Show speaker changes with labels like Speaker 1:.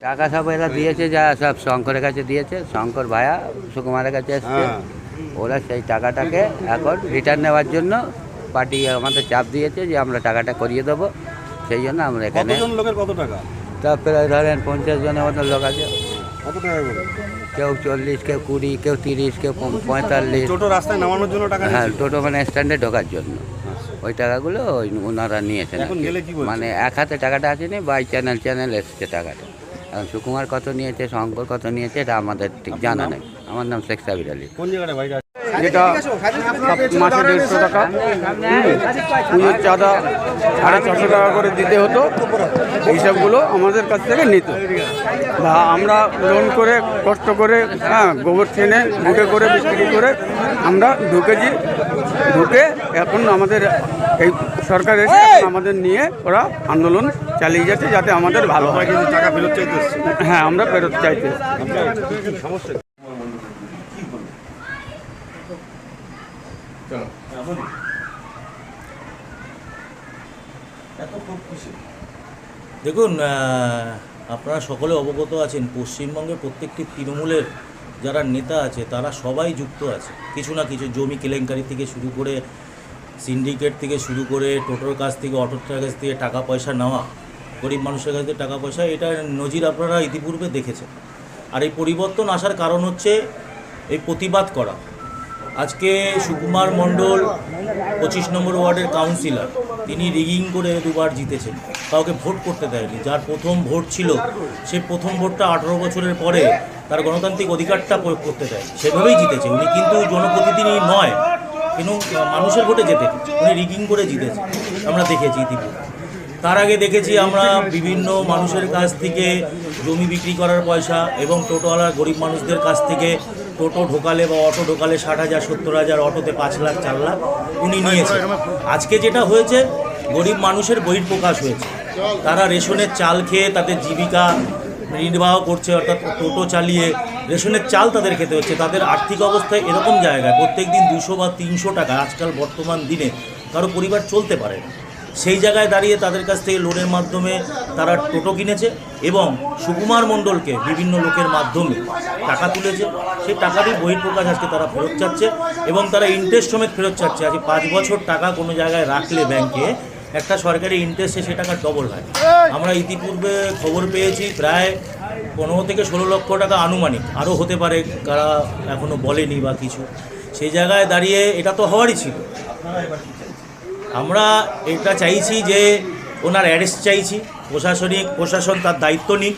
Speaker 1: টাকা সব এরা দিয়েছে, যা সব শঙ্করের কাছে দিয়েছে, শঙ্কর ভায়া সুকুমারের কাছে এসছে। ওরা সেই টাকাটাকে এখন রিটার্ন নেওয়ার জন্য পার্টি আমাদের চাপ দিয়েছে যে আমরা টাকাটা করিয়ে দেবো। সেই জন্য আমরা এখানে
Speaker 2: কতজন লোকের কত টাকা?
Speaker 1: তা প্রায় ধরেন 50 জনের মতো লোক আছে।
Speaker 2: কত টাকা করে?
Speaker 1: কেউ 40, কেউ 20, কেউ 30, কেউ 45।
Speaker 2: টোটো রাস্তায় নামানোর জন্য টাকা
Speaker 1: হ্যাঁ,
Speaker 2: নিয়েছে?
Speaker 1: টোটো মানে স্ট্যান্ডে ঢোকার জন্য ওই টাকাগুলো ওনারা নিয়েছেন।
Speaker 2: এখন গেলে কি বলছে?
Speaker 1: মানে এক হাতে টাকাটা আসেনি, বাই চ্যানেল এসছে টাকাটা। এখন সুকুমার কত নিয়েছে, শঙ্কর কত নিয়েছে, এটা আমাদের ঠিক জানা নেই। আমার নাম শেখ সাবির আলী।
Speaker 2: কোন জায়গাটা বাইরে?
Speaker 3: যেটা মাসে 150 টাকা, পুজোর চাঁদা 650 টাকা করে দিতে হতো, এইসবগুলো আমাদের কাছ থেকে নিত। বা আমরা লোন করে কষ্ট করে গোবর ছেনে বুটে করে বিক্রি করে আমরা ঢুকেছি। ঢুকে এখন আমাদের এই সরকার এসে আমাদের নিয়ে ওরা আন্দোলন চালিয়ে যাচ্ছে যাতে আমাদের ভালো হয়।
Speaker 2: কিন্তু টাকা ফেরত চাইতে এসছে?
Speaker 3: হ্যাঁ, আমরা ফেরত চাইতে।
Speaker 2: সমস্যা
Speaker 4: দেখুন, আপনারা সকলে অবগত আছেন, পশ্চিমবঙ্গের প্রত্যেকটি তৃণমূলের যারা নেতা আছে তারা সবাই যুক্ত আছে কিছু না কিছু। জমি কেলেঙ্কারি থেকে শুরু করে, সিন্ডিকেট থেকে শুরু করে, টোটোর কাছ থেকে, অটোর কাছ থেকে টাকা পয়সা নেওয়া, গরিব মানুষের কাছ থেকে টাকা পয়সা, এটা নজির আপনারা ইতিপূর্বে দেখেছেন। আর এই পরিবর্তন আসার কারণ হচ্ছে এই প্রতিবাদ করা। আজকে সুকুমার মণ্ডল 25 নম্বর ওয়ার্ডের কাউন্সিলর, তিনি রিগিং করে দুবার জিতেছেন, কাউকে ভোট করতে দেয়নি। যার প্রথম ভোট ছিল, সে প্রথম ভোটটা 18 বছরের পরে তার গণতান্ত্রিক অধিকারটা প্রয়োগ করতে দেয়, সেভাবেই জিতেছে। উনি কিন্তু জনপ্রতিনিধি নয়, কিন্তু মানুষের ভোটে জেতেন, উনি রিগিং করে জিতেছে, আমরা দেখেছি ইতিপূর্বে। তার আগে দেখেছি আমরা বিভিন্ন মানুষের কাছ থেকে জমি বিক্রি করার পয়সা এবং টোটোওয়ালা গরিব মানুষদের কাছ থেকে টোটো ঢোকালে বা অটো ঢোকালে 60,000, 70,000, অটোতে 5 লাখ, 4 লাখ উনি নিয়েছেন। আজকে যেটা হয়েছে, গরিব মানুষের বহিঃপ্রকাশ হয়েছে। তারা রেশনের চাল খেয়ে তাদের জীবিকা নির্বাহ করছে, অর্থাৎ টোটো চালিয়ে রেশনের চাল তাদের খেতে হচ্ছে। তাদের আর্থিক অবস্থায় এরকম জায়গায় প্রত্যেক দিন 200 বা 300 টাকা আজকাল বর্তমান দিনে কারো পরিবার চলতে পারে না। সেই জায়গায় দাঁড়িয়ে তাদের কাছ থেকে লোনের মাধ্যমে তারা টোটো কিনেছে এবং সুকুমার মণ্ডলকে বিভিন্ন লোকের মাধ্যমে টাকা তুলেছে। সেই টাকারই বহিঃপ্রকাশ আজকে তারা ফেরত চাচ্ছে এবং তারা ইন্টারেস্ট সমেত ফেরত চাচ্ছে। আজকে 5 বছর টাকা কোনো জায়গায় রাখলে ব্যাংকে, একটা সরকারি ইন্টারেস্টে সে টাকা ডবল হয়। আমরা ইতিপূর্বে খবর পেয়েছি প্রায় 15 থেকে 16 লক্ষ টাকা আনুমানিক, আরও হতে পারে, কারা এখনও বলেনি বা কিছু। সেই জায়গায় দাঁড়িয়ে এটা তো হওয়ারই ছিল। আমরা এটা চাইছি যে ওনার অ্যারেস্ট চাইছি, প্রশাসন তার দায়িত্ব নিক